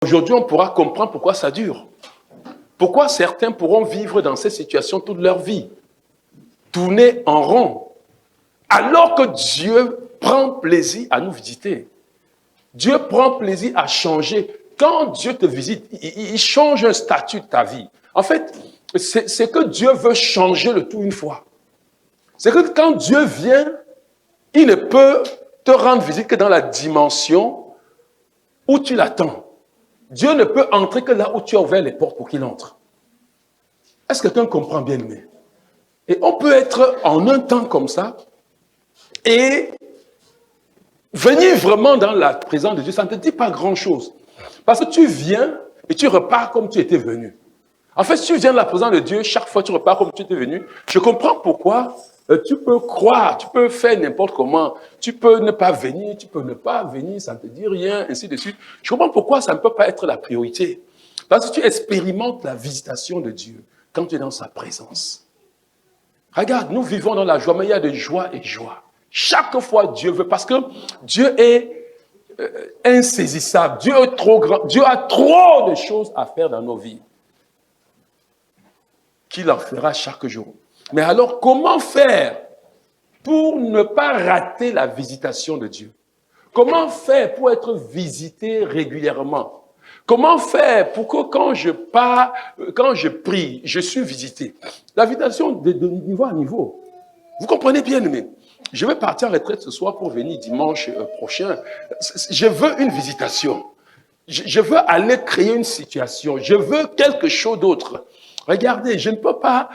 Aujourd'hui, on pourra comprendre pourquoi ça dure. Pourquoi certains pourront vivre dans ces situations toute leur vie, tourner en rond, alors que Dieu prend plaisir à nous visiter. Dieu prend plaisir à changer. Quand Dieu te visite, il change un statut de ta vie. En fait, c'est que Dieu veut changer le tout une fois. C'est que quand Dieu vient, il ne peut te rendre visite que dans la dimension où tu l'attends. Dieu ne peut entrer que là où tu as ouvert les portes pour qu'il entre. Est-ce que quelqu'un comprend bien, aimé? Et on peut être en un temps comme ça et venir vraiment dans la présence de Dieu, ça ne te dit pas grand-chose. Parce que tu viens et tu repars comme tu étais venu. En fait, si tu viens de la présence de Dieu, chaque fois tu repars comme tu étais venu, je comprends pourquoi tu peux croire, tu peux faire n'importe comment, tu peux ne pas venir, tu peux ne pas venir, ça ne te dit rien, ainsi de suite. Je comprends pourquoi ça ne peut pas être la priorité. Parce que tu expérimentes la visitation de Dieu quand tu es dans sa présence. Regarde, nous vivons dans la joie, mais il y a de joie et joie. Chaque fois, Dieu veut, parce que Dieu est insaisissable, Dieu est trop grand, Dieu a trop de choses à faire dans nos vies qu'il en fera chaque jour. Mais alors, comment faire pour ne pas rater la visitation de Dieu? Comment faire pour être visité régulièrement? Comment faire pour que quand je pars, quand je prie, je suis visité? La visitation de niveau à niveau. Vous comprenez bien, aimé? Je vais partir en retraite ce soir pour venir dimanche prochain. Je veux une visitation. Je veux aller créer une situation. Je veux quelque chose d'autre. Regardez, je ne peux pas...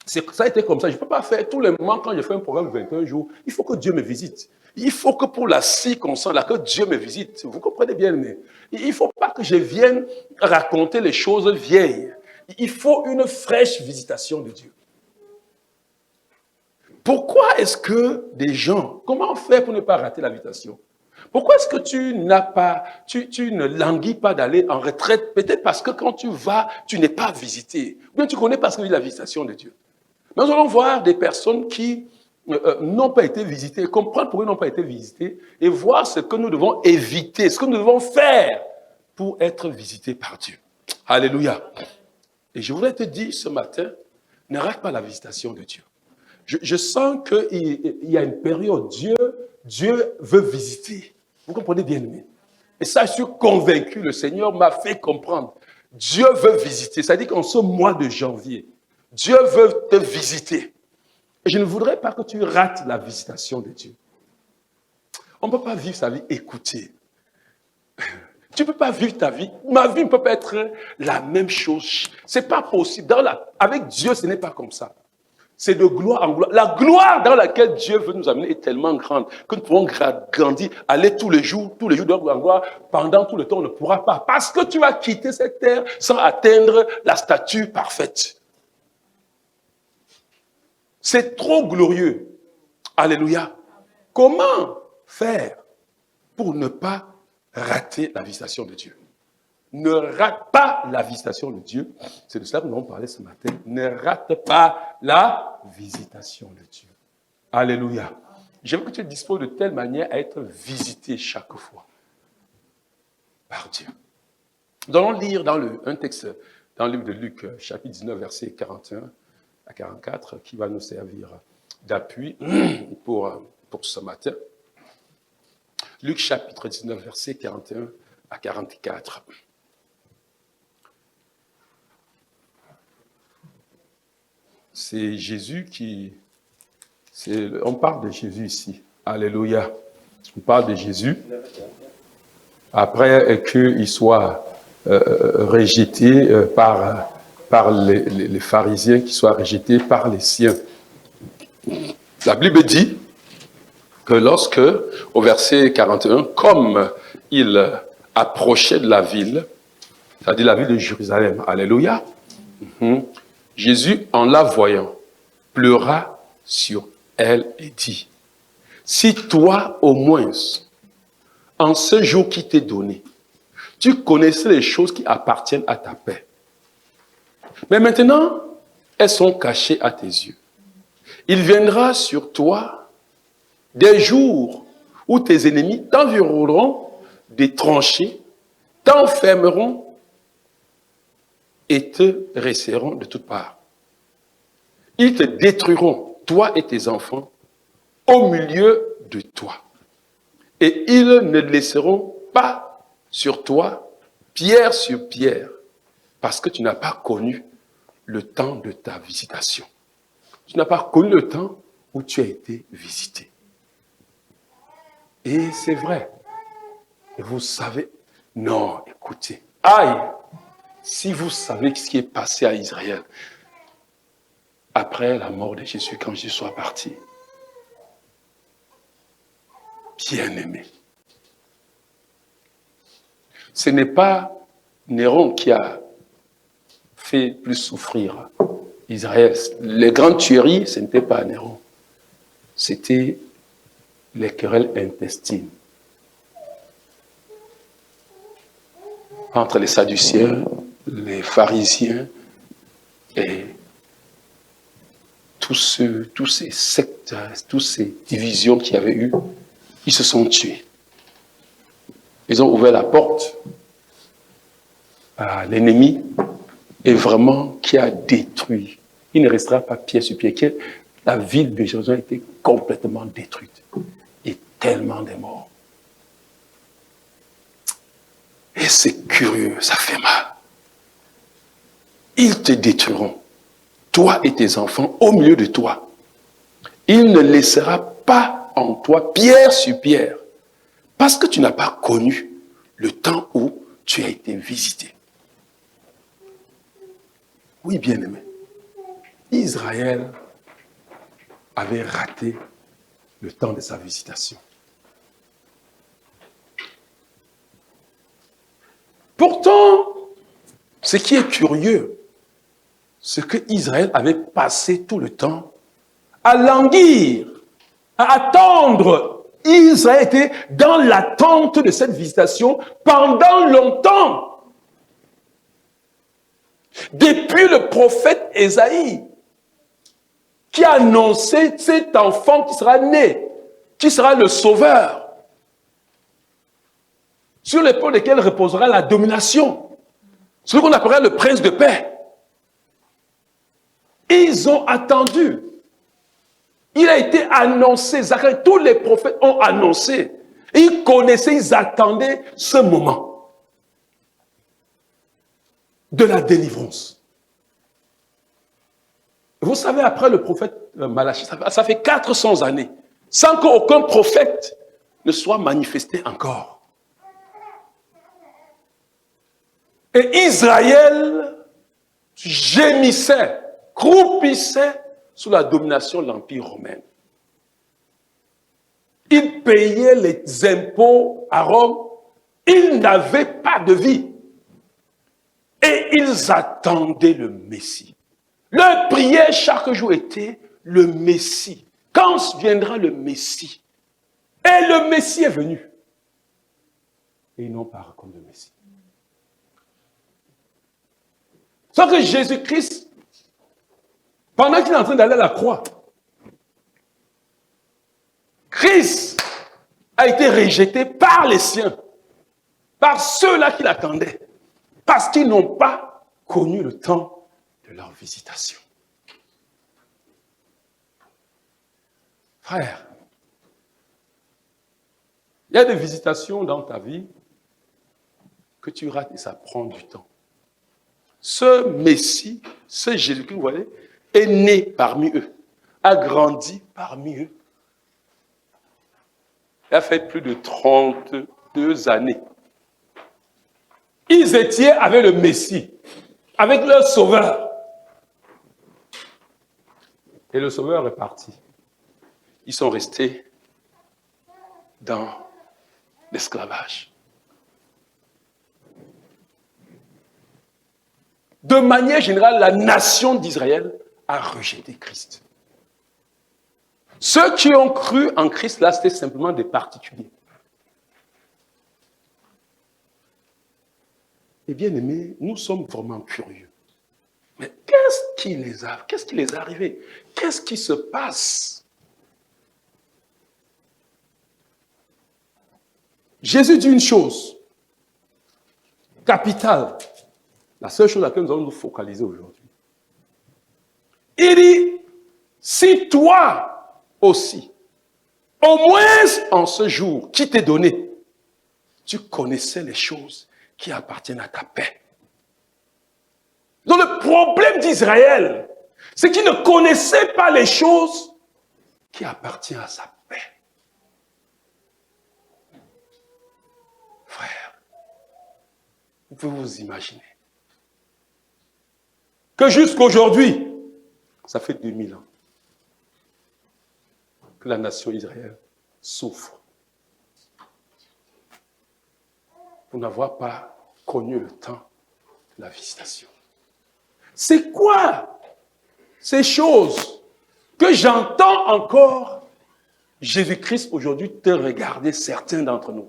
ça a été comme ça. Je ne peux pas faire tous les moments quand je fais un programme de 21 jours. Il faut que Dieu me visite. Il faut que pour la circonstance là, que Dieu me visite. Vous comprenez bien, mais il ne faut pas que je vienne raconter les choses vieilles. Il faut une fraîche visitation de Dieu. Pourquoi est-ce que des gens, comment faire pour ne pas rater la visitation? Pourquoi est-ce que tu ne languis pas d'aller en retraite? Peut-être parce que quand tu vas, tu n'es pas visité. Ou bien tu connais pas ce que c'est la visitation de Dieu. Mais nous allons voir des personnes qui n'ont pas été visitées, comprendre pourquoi ils n'ont pas été visitées et voir ce que nous devons éviter, ce que nous devons faire pour être visités par Dieu. Alléluia. Et je voudrais te dire ce matin, ne rate pas la visitation de Dieu. Je sens qu'il y a une période, Dieu veut visiter. Vous comprenez bien, aimé? Et ça, je suis convaincu, le Seigneur m'a fait comprendre. Dieu veut visiter. C'est-à-dire qu'en ce mois de janvier, Dieu veut te visiter. Et je ne voudrais pas que tu rates la visitation de Dieu. On ne peut pas vivre sa vie écoutée. Tu ne peux pas vivre ta vie. Ma vie ne peut pas être la même chose. Ce n'est pas possible. Avec Dieu, ce n'est pas comme ça. C'est de gloire en gloire. La gloire dans laquelle Dieu veut nous amener est tellement grande que nous pouvons grandir, aller tous les jours de gloire en gloire. Pendant tout le temps, on ne pourra pas. Parce que tu vas quitter cette terre sans atteindre la statue parfaite. C'est trop glorieux. Alléluia. Comment faire pour ne pas rater la visitation de Dieu? Ne rate pas la visitation de Dieu. C'est de cela que nous allons parler ce matin. Ne rate pas la visitation de Dieu. Alléluia. Je veux que tu te disposes de telle manière à être visité chaque fois par Dieu. Nous allons lire un texte dans le livre de Luc, chapitre 19, versets 41 à 44, qui va nous servir d'appui pour ce matin. Luc, chapitre 19, versets 41 à 44. C'est Jésus on parle de Jésus ici. Alléluia. On parle de Jésus. Après qu'il soit rejeté par les pharisiens, qu'il soit rejeté par les siens. La Bible dit que lorsque, au verset 41, comme il approchait de la ville, c'est-à-dire la ville de Jérusalem, alléluia, Jésus, en la voyant, pleura sur elle et dit, « Si toi, au moins, en ce jour qui t'est donné, tu connaissais les choses qui appartiennent à ta paix. Mais maintenant, elles sont cachées à tes yeux. Il viendra sur toi des jours où tes ennemis t'environnent des tranchées t'enfermeront et te resserreront de toutes parts. Ils te détruiront, toi et tes enfants, au milieu de toi. Et ils ne laisseront pas sur toi pierre sur pierre, parce que tu n'as pas connu le temps de ta visitation. Tu n'as pas connu le temps où tu as été visité. Et c'est vrai. Et vous savez, non, écoutez, aïe, si vous savez ce qui est passé à Israël après la mort de Jésus, quand Jésus soit parti, bien-aimé, ce n'est pas Néron qui a fait plus souffrir Israël. Les grandes tueries, ce n'était pas Néron. C'était les querelles intestines entre les Sadducéens, les pharisiens et tous ces sectes, toutes ces divisions qu'il y avait eu, ils se sont tués. Ils ont ouvert la porte à l'ennemi et vraiment qui a détruit. Il ne restera pas pied sur pied. La ville de Jérusalem a été complètement détruite. Et tellement de morts. Et c'est curieux, ça fait mal. Ils te détruiront, toi et tes enfants, au milieu de toi. Il ne laissera pas en toi pierre sur pierre, parce que tu n'as pas connu le temps où tu as été visité. Oui, bien-aimé, Israël avait raté le temps de sa visitation. Pourtant, ce qui est curieux, c'est que Israël avait passé tout le temps à languir, à attendre. Israël était dans l'attente de cette visitation pendant longtemps. Depuis le prophète Ésaïe, qui a annoncé cet enfant qui sera né, qui sera le sauveur, sur l'épaule desquels reposera la domination, celui qu'on appellera le prince de paix. Ils ont attendu. Il a été annoncé, Zacharie, tous les prophètes ont annoncé. Ils connaissaient, ils attendaient ce moment de la délivrance. Vous savez, après le prophète Malachie, ça fait 400 années, sans qu'aucun prophète ne soit manifesté encore. Et Israël gémissait, croupissait sous la domination de l'Empire romain. Ils payaient les impôts à Rome, ils n'avaient pas de vie. Et ils attendaient le Messie. Leur prière chaque jour était le Messie. Quand viendra le Messie? Et le Messie est venu. Et ils n'ont pas reconnu le Messie. Sauf que Jésus-Christ, pendant qu'il est en train d'aller à la croix, Christ a été rejeté par les siens, par ceux-là qui l'attendaient, parce qu'ils n'ont pas connu le temps de leur visitation. Frère, il y a des visitations dans ta vie que tu rates et ça prend du temps. Ce Messie, ce Jésus-Christ, vous voyez, est né parmi eux, a grandi parmi eux. Il a fait plus de 32 années. Ils étaient avec le Messie, avec leur Sauveur. Et le Sauveur est parti. Ils sont restés dans l'esclavage. De manière générale, la nation d'Israël a rejeté Christ. Ceux qui ont cru en Christ, là, c'était simplement des particuliers. Et bien aimés, nous sommes vraiment curieux. Mais qu'est-ce qui les est arrivé? Qu'est-ce qui se passe? Jésus dit une chose. capitale. La seule chose à laquelle nous allons nous focaliser aujourd'hui. Il dit, si toi aussi, au moins en ce jour qui t'est donné, tu connaissais les choses qui appartiennent à ta paix. Donc le problème d'Israël, c'est qu'il ne connaissait pas les choses qui appartiennent à sa paix. Frère, vous pouvez vous imaginer que jusqu'aujourd'hui, ça fait 2000 ans que la nation Israël souffre pour n'avoir pas connu le temps de la visitation. C'est quoi ces choses que j'entends encore Jésus-Christ aujourd'hui te regarder, certains d'entre nous,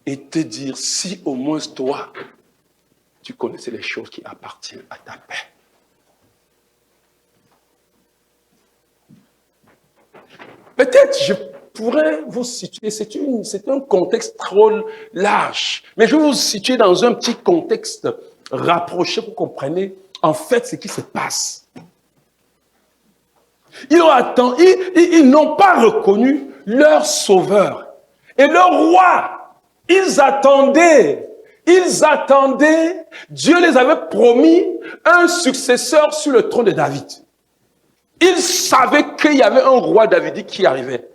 et te dire, si au moins toi, tu connaissais les choses qui appartiennent à ta paix. Peut-être je pourrais vous situer, c'est un contexte trop large, mais je vais vous situer dans un petit contexte rapproché pour que vous compreniez en fait ce qui se passe. Ils n'ont pas reconnu leur sauveur et leur roi. Ils attendaient, Dieu les avait promis un successeur sur le trône de David. Ils savaient qu'il y avait un roi davidite qui arrivait,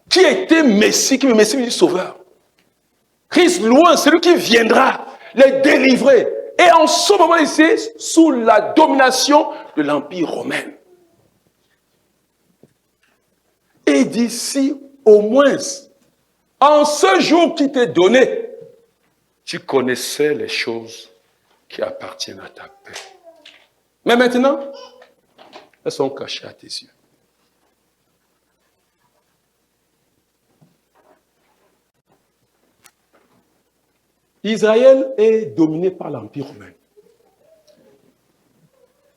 qui était Messie, qui est Messie, mais sauveur. Christ loin, celui qui viendra les délivrer. Et en ce moment ici, sous la domination de l'Empire romain. Et d'ici, au moins, en ce jour qui t'est donné, tu connaissais les choses qui appartiennent à ta paix. Mais maintenant, elles sont cachées à tes yeux. Israël est dominé par l'Empire romain.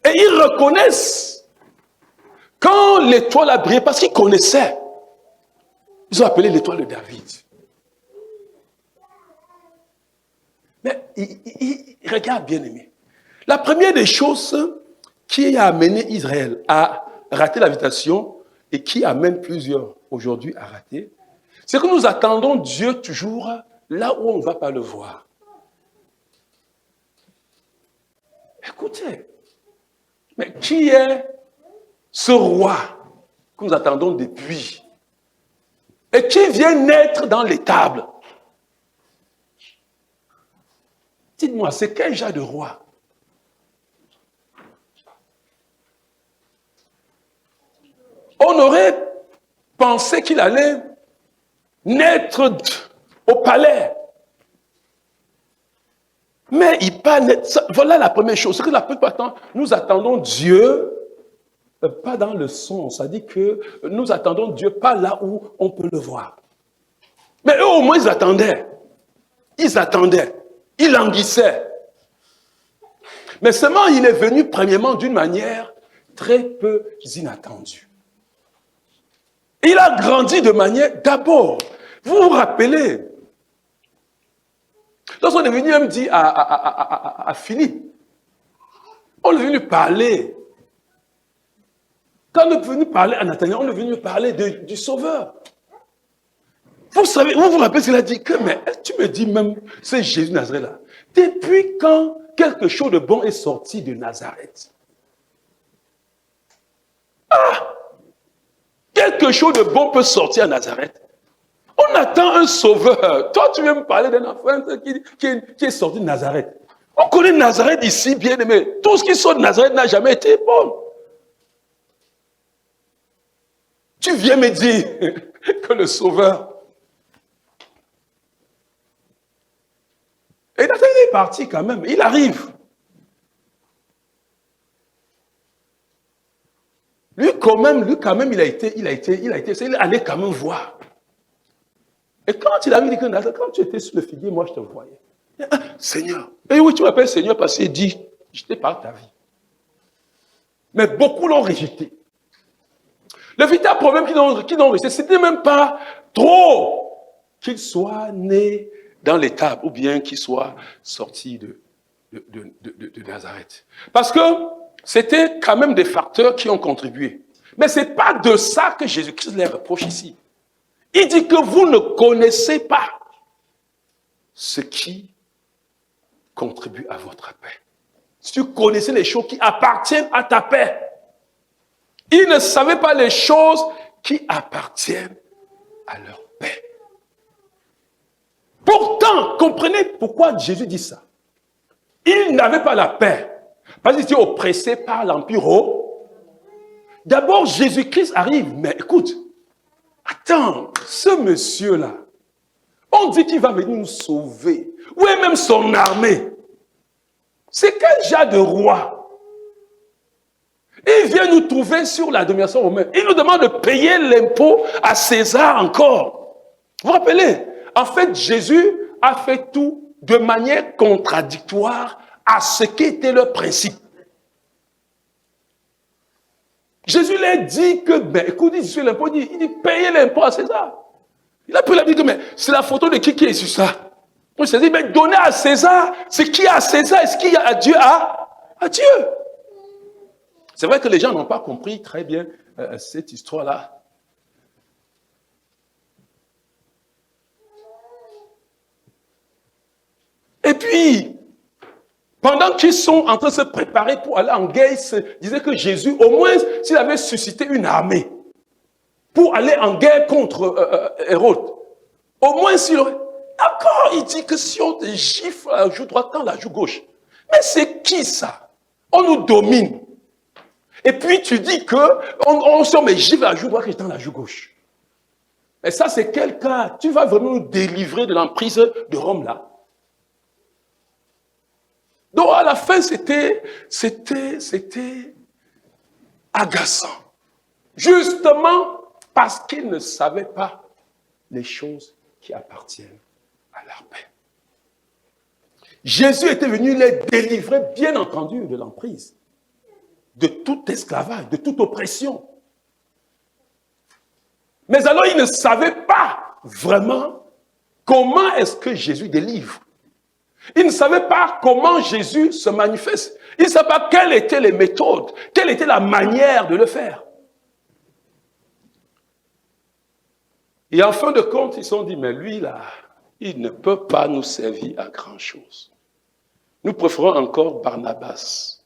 Et ils reconnaissent quand l'étoile a brillé, parce qu'ils connaissaient. Ils ont appelé l'étoile de David. Mais regarde, bien-aimé. La première des choses qui a amené Israël à rater l'invitation et qui amène plusieurs aujourd'hui à rater, c'est que nous attendons Dieu toujours là où on ne va pas le voir. Écoutez, mais qui est ce roi que nous attendons depuis et qui vient naître dans l'étable? Dites-moi, c'est quel genre de roi? On aurait pensé qu'il allait naître au palais. Mais il pas naître. Voilà la première chose. C'est que la plupart du temps, nous attendons Dieu, pas dans le son. Ça dit que nous attendons Dieu pas là où on peut le voir. Mais eux, au moins, ils attendaient. Ils languissaient. Mais seulement, il est venu premièrement d'une manière très peu inattendue. Il a grandi de manière, d'abord, vous vous rappelez, lorsqu'on est venu même dire à Philippe, on est venu parler, quand on est venu parler à Nathanaël, on est venu parler du Sauveur. Vous savez, vous vous rappelez ce qu'il a dit, mais tu me dis même, c'est Jésus de Nazareth là, depuis quand quelque chose de bon est sorti de Nazareth? Ah! Quelque chose de bon peut sortir à Nazareth. On attend un sauveur. Toi, tu viens me parler d'un enfant qui est sorti de Nazareth. On connaît Nazareth ici, bien aimé. Tout ce qui sort de Nazareth n'a jamais été bon. Tu viens me dire que le sauveur... Et Nathanaël est parti quand même. Il arrive. Lui quand même, il allait quand même voir. Et quand il avait dit que quand tu étais sur le figuier, moi je te voyais. Seigneur. Et oui, tu m'appelles Seigneur parce qu'il dit, je t'ai parlé de ta vie. Mais beaucoup l'ont rejeté. Le véritable problème qu'ils ont rejeté, c'était même pas trop qu'il soit né dans l'étable, ou bien qu'il soit sorti de Nazareth. Parce que c'était quand même des facteurs qui ont contribué. Mais ce n'est pas de ça que Jésus-Christ les reproche ici. Il dit que vous ne connaissez pas ce qui contribue à votre paix. Si tu connaissais les choses qui appartiennent à ta paix, ils ne savaient pas les choses qui appartiennent à leur paix. Pourtant, comprenez pourquoi Jésus dit ça. Ils n'avaient pas la paix, parce qu'ils étaient oppressés par l'Empire romain. D'abord, Jésus-Christ arrive, mais écoute, attends, ce monsieur-là, on dit qu'il va venir nous sauver. Où est même son armée? C'est quel genre de roi? Il vient nous trouver sur la domination romaine. Il nous demande de payer l'impôt à César encore. Vous vous rappelez? En fait, Jésus a fait tout de manière contradictoire à ce qui était le principe. Jésus leur dit que, écoute, il dit l'impôt, il dit payez l'impôt à César. Il a pris la Bible, mais c'est la photo de qui est sur ça? Il s'est dit, mais donnez à César ce qui est à César et ce qui est à Dieu à Dieu. C'est vrai que les gens n'ont pas compris très bien cette histoire-là. Et puis, pendant qu'ils sont en train de se préparer pour aller en guerre, ils se disaient que Jésus, au moins, s'il avait suscité une armée pour aller en guerre contre Hérode, au moins s'il aurait... D'accord, il dit que si on te gifle la joue droite, dans la joue gauche. Mais c'est qui ça? On nous domine. Et puis tu dis que on se met gifle la joue droite et dans la joue gauche. Mais ça, c'est quel cas? Tu vas vraiment nous délivrer de l'emprise de Rome là? Donc à la fin, c'était agaçant. Justement parce qu'ils ne savaient pas les choses qui appartiennent à leur paix. Jésus était venu les délivrer, bien entendu, de l'emprise, de tout esclavage, de toute oppression. Mais alors, ils ne savaient pas vraiment comment est-ce que Jésus délivre. Ils ne savaient pas comment Jésus se manifeste. Ils ne savaient pas quelles étaient les méthodes, quelle était la manière de le faire. Et en fin de compte, ils se sont dit, mais lui là, il ne peut pas nous servir à grand-chose. Nous préférons encore Barnabas.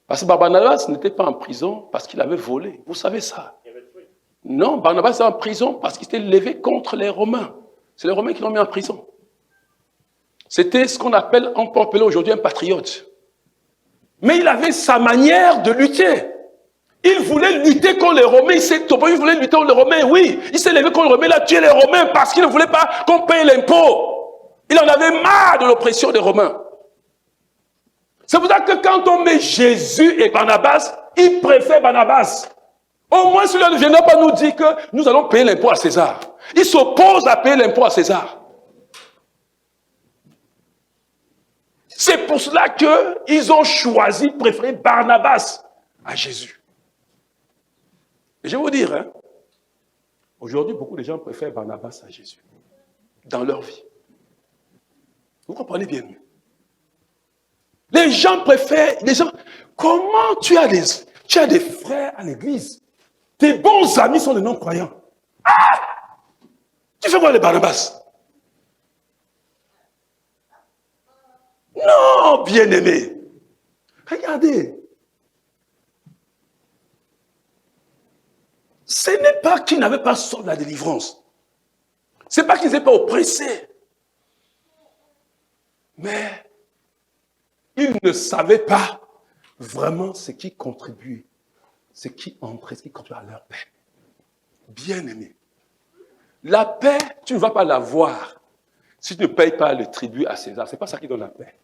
Parce que Barnabas n'était pas en prison parce qu'il avait volé. Vous savez ça? Non, Barnabas était en prison parce qu'il s'était levé contre les Romains. C'est les Romains qui l'ont mis en prison. C'était ce qu'on appelle, on peut appeler aujourd'hui un patriote. Mais il avait sa manière de lutter. Il voulait lutter contre les Romains, il voulait lutter contre les Romains, oui. Il s'est levé contre les Romains, il a tué les Romains parce qu'il ne voulait pas qu'on paye l'impôt. Il en avait marre de l'oppression des Romains. C'est pour ça que quand on met Jésus et Barnabas, il préfère Barnabas. Au moins, celui-là ne viendra pas nous dire que nous allons payer l'impôt à César. Il s'oppose à payer l'impôt à César. C'est pour cela qu'ils ont choisi de préférer Barnabas à Jésus. Et je vais vous dire, hein, aujourd'hui, beaucoup de gens préfèrent Barnabas à Jésus dans leur vie. Vous comprenez bien mieux. Les gens préfèrent, comment tu as des frères à l'église? Tes bons amis sont des non-croyants. Ah! Tu fais quoi les Barnabas? Non, bien-aimé. Regardez. Ce n'est pas qu'ils n'avaient pas soif de la délivrance. Ce n'est pas qu'ils n'étaient pas oppressés. Mais ils ne savaient pas vraiment ce qui contribuait, ce qui entrait, ce qui contribuait à leur paix. Bien-aimé. La paix, tu ne vas pas l'avoir si tu ne payes pas le tribut à César. Ce n'est pas ça qui donne la paix.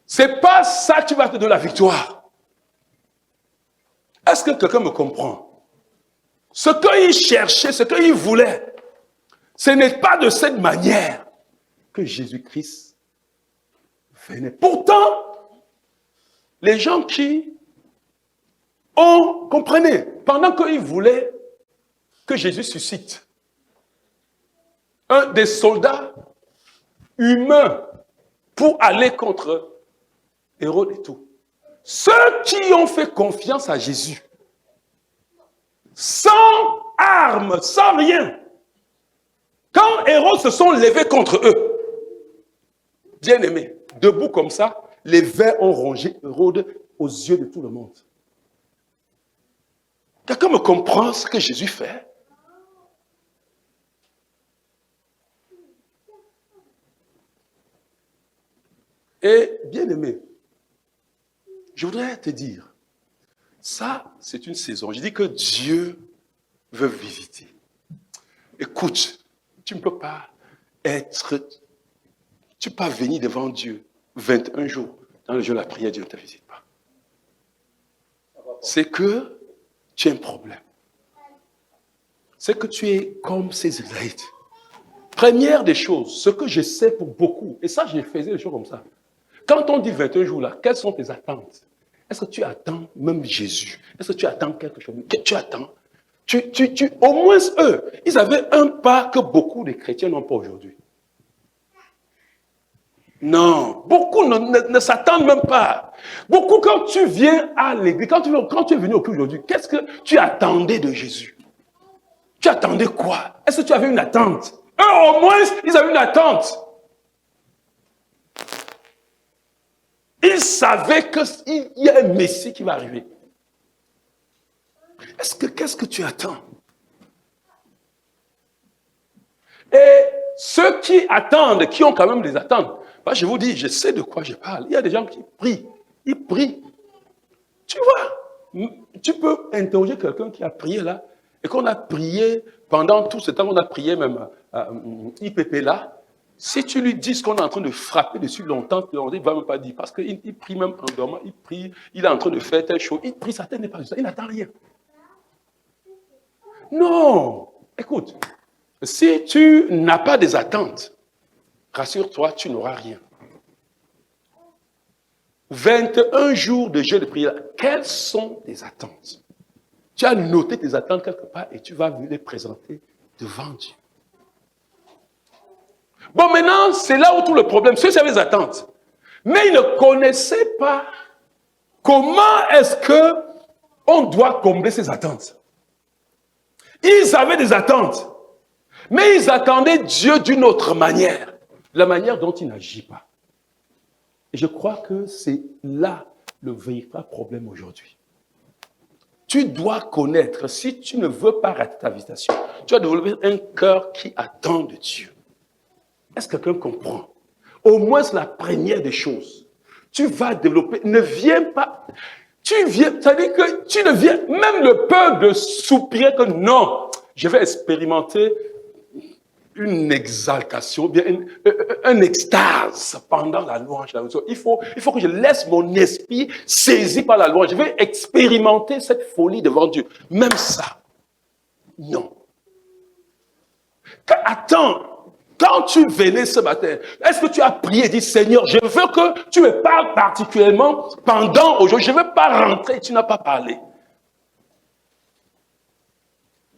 Ce n'est pas ça qui va te donner la victoire. Est-ce que quelqu'un me comprend? Ce qu'il cherchait, ce qu'il voulait, ce n'est pas de cette manière que Jésus-Christ venait. Pourtant, les gens qui ont, comprenez, pendant qu'ils voulaient que Jésus suscite, des soldats humains pour aller contre Hérode et tout. Ceux qui ont fait confiance à Jésus, sans armes, sans rien, quand Hérode se sont levés contre eux, bien aimés, debout comme ça, les vers ont rongé Hérode aux yeux de tout le monde. Quelqu'un me comprend ce que Jésus fait? Et bien aimé, je voudrais te dire, ça c'est une saison. Je dis que Dieu veut visiter. Écoute, tu ne peux pas venir devant Dieu 21 jours dans le jour de la prière, Dieu ne te visite pas. C'est que tu as un problème. C'est que tu es comme ces Israélites. Première des choses, ce que je sais pour beaucoup, et ça je faisais des choses comme ça. Quand on dit 21 jours là, quelles sont tes attentes? Est-ce que tu attends même Jésus? Est-ce que tu attends quelque chose? Qu'est-ce que tu attends? Au moins eux, ils avaient un pas que beaucoup de chrétiens n'ont pas aujourd'hui. Non, beaucoup ne s'attendent même pas. Beaucoup, quand tu viens à l'église, quand tu es venu au culte aujourd'hui, qu'est-ce que tu attendais de Jésus? Tu attendais quoi? Est-ce que tu avais une attente? Eux, au moins, ils avaient une attente. Ils savaient qu'il y a un Messie qui va arriver. Qu'est-ce que tu attends? Et ceux qui attendent, qui ont quand même des attentes, bah je vous dis, je sais de quoi je parle. Il y a des gens qui prient. Ils prient. Tu vois, tu peux interroger quelqu'un qui a prié là, et qu'on a prié pendant tout ce temps, on a prié même IPP là. Si tu lui dis qu'on est en train de frapper dessus longtemps, il ne va même pas dire. Parce qu'il prie même en dormant, il prie, il est en train de faire telle chose. Il prie, sa tête n'est pas juste, il n'attend rien. Non, écoute, si tu n'as pas des attentes, rassure-toi, tu n'auras rien. 21 jours de jeûne de prière, quelles sont tes attentes? Tu as noté tes attentes quelque part et tu vas les présenter devant Dieu. Bon, maintenant, c'est là où tout le problème, ceux qui avaient des attentes. Mais ils ne connaissaient pas comment est-ce qu'on doit combler ces attentes. Ils avaient des attentes, mais ils attendaient Dieu d'une autre manière, la manière dont il n'agit pas. Et je crois que c'est là le véritable problème aujourd'hui. Tu dois connaître, si tu ne veux pas rater ta visitation, tu dois développer un cœur qui attend de Dieu. Est-ce que quelqu'un comprend? Au moins, c'est la première des choses. Tu vas développer, ne viens pas, ça veut dire que tu ne viens, même le peur de soupirer que non, je vais expérimenter une exaltation, bien un extase pendant la louange. Il faut que je laisse mon esprit saisi par la louange. Je vais expérimenter cette folie devant Dieu. Même ça, non. Attends. Quand tu venais ce matin, est-ce que tu as prié et dit, Seigneur, je veux que tu me parles particulièrement pendant aujourd'hui. Je ne veux pas rentrer, tu n'as pas parlé.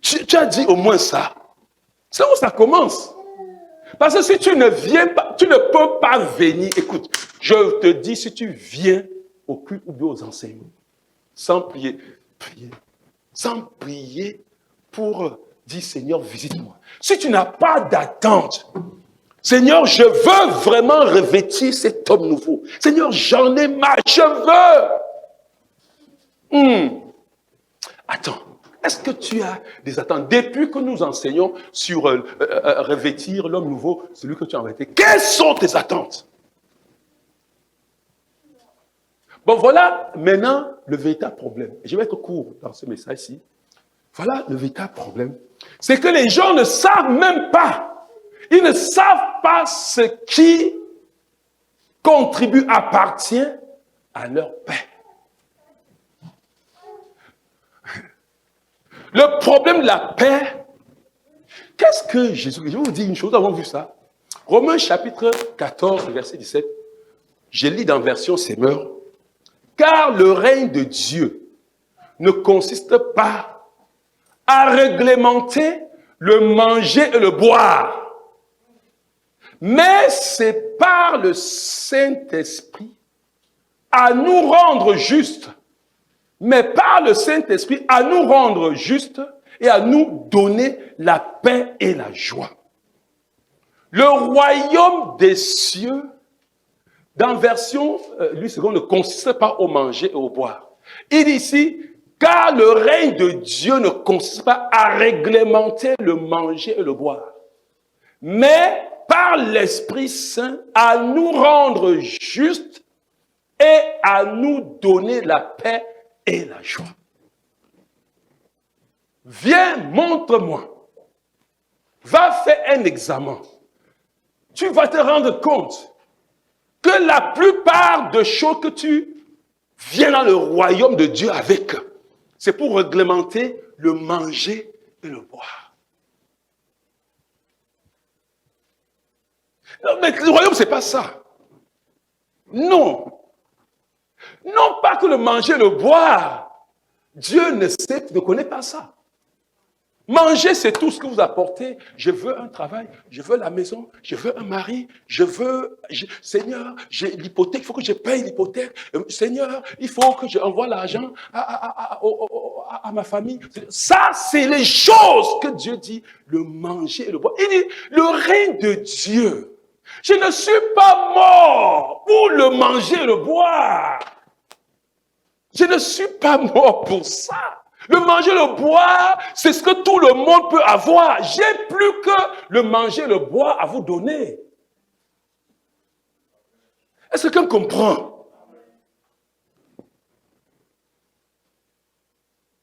Tu as dit au moins ça. C'est où ça commence. Parce que si tu ne viens pas, tu ne peux pas venir. Écoute, je te dis, si tu viens au culte ou aux enseignements, sans prier, sans prier pour dire, Seigneur, visite-moi. Si tu n'as pas d'attente, Seigneur, je veux vraiment revêtir cet homme nouveau. Seigneur, j'en ai marre, je veux. Attends, est-ce que tu as des attentes? Depuis que nous enseignons sur revêtir l'homme nouveau, celui que tu as revêtu, quelles sont tes attentes? Bon, voilà maintenant le véritable problème. Je vais être court dans ce message-ci. Voilà le véritable problème. C'est que les gens ne savent même pas. Ils ne savent pas ce qui appartient à leur Père. Le problème de la paix, qu'est-ce que Jésus... Je vais vous dire une chose, nous avons vu ça. Romains chapitre 14, verset 17. Je lis dans version Semeur. Car le règne de Dieu ne consiste pas à réglementer le manger et le boire. Mais c'est par le Saint-Esprit à nous rendre justes. Mais par le Saint-Esprit à nous rendre justes et à nous donner la paix et la joie. Le royaume des cieux, dans version Louis II, ne consiste pas au manger et au boire. Il dit ici, car le règne de Dieu ne consiste pas à réglementer le manger et le boire, mais par l'Esprit Saint à nous rendre justes et à nous donner la paix et la joie. Viens, montre-moi. Va faire un examen. Tu vas te rendre compte que la plupart des choses que tu viens dans le royaume de Dieu avec, c'est pour réglementer le manger et le boire. Non, mais le royaume, c'est pas ça. Non. Non pas que le manger et le boire, Dieu ne connaît pas ça. Manger, c'est tout ce que vous apportez. Je veux un travail, je veux la maison, je veux un mari, Seigneur, j'ai l'hypothèque, il faut que je paye l'hypothèque. Seigneur, il faut que j'envoie l'argent à ma famille. Ça, c'est les choses que Dieu dit, le manger et le boire. Il dit, le règne de Dieu. Je ne suis pas mort pour le manger et le boire. Je ne suis pas mort pour ça. Le manger, le boire, c'est ce que tout le monde peut avoir. J'ai plus que le manger, le boire à vous donner. Est-ce que quelqu'un comprend?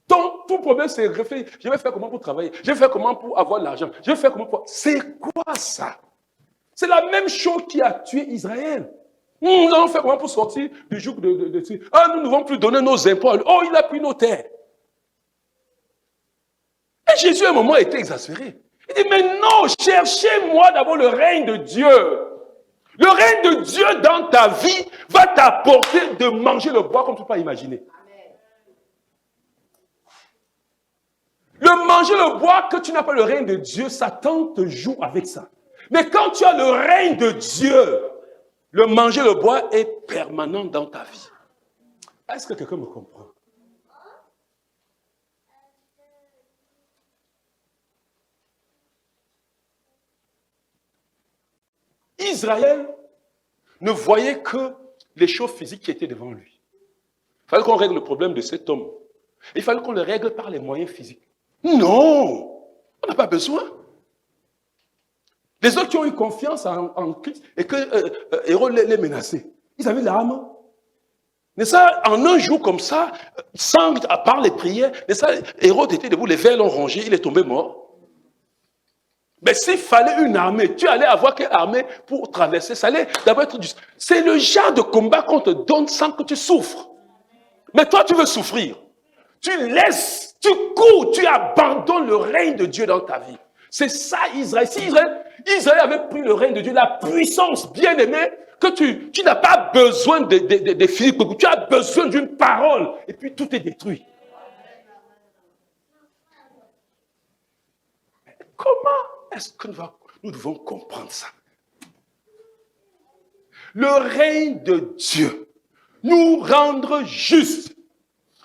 Tout problème, c'est réfléchir. Je vais faire comment pour travailler? Je vais faire comment pour avoir l'argent? Je vais faire comment pour... C'est quoi ça? C'est la même chose qui a tué Israël. Nous allons faire comment pour sortir du joug de Ah, nous ne devons plus donner nos impôts. Oh, il a pris nos terres. Et Jésus, à un moment, a été exaspéré. Il dit, mais non, cherchez-moi d'abord le règne de Dieu. Le règne de Dieu dans ta vie va t'apporter de manger le bois comme tu ne peux pas imaginer. Le manger le bois, que tu n'as pas le règne de Dieu, Satan te joue avec ça. Mais quand tu as le règne de Dieu, le manger le bois est permanent dans ta vie. Est-ce que quelqu'un me comprend? Israël ne voyait que les choses physiques qui étaient devant lui. Il fallait qu'on règle le problème de cet homme. Il fallait qu'on le règle par les moyens physiques. Non, on n'a pas besoin. Les autres qui ont eu confiance en Christ et que Hérode les menaçait, ils avaient l'arme. Mais ça, en un jour comme ça, sans à part les prières, mais ça, Hérode était debout, les vers l'ont rongé, il est tombé mort. Mais s'il fallait une armée, tu allais avoir quelle armée pour traverser? Ça allait d'abord être C'est le genre de combat qu'on te donne sans que tu souffres. Mais toi, tu veux souffrir. Tu laisses, tu cours, tu abandonnes le règne de Dieu dans ta vie. C'est ça Israël. Si Israël avait pris le règne de Dieu, la puissance bien-aimée, que tu n'as pas besoin de physique, tu as besoin d'une parole, et puis tout est détruit. Comment est-ce que nous devons comprendre ça? Le règne de Dieu, nous rendre justes,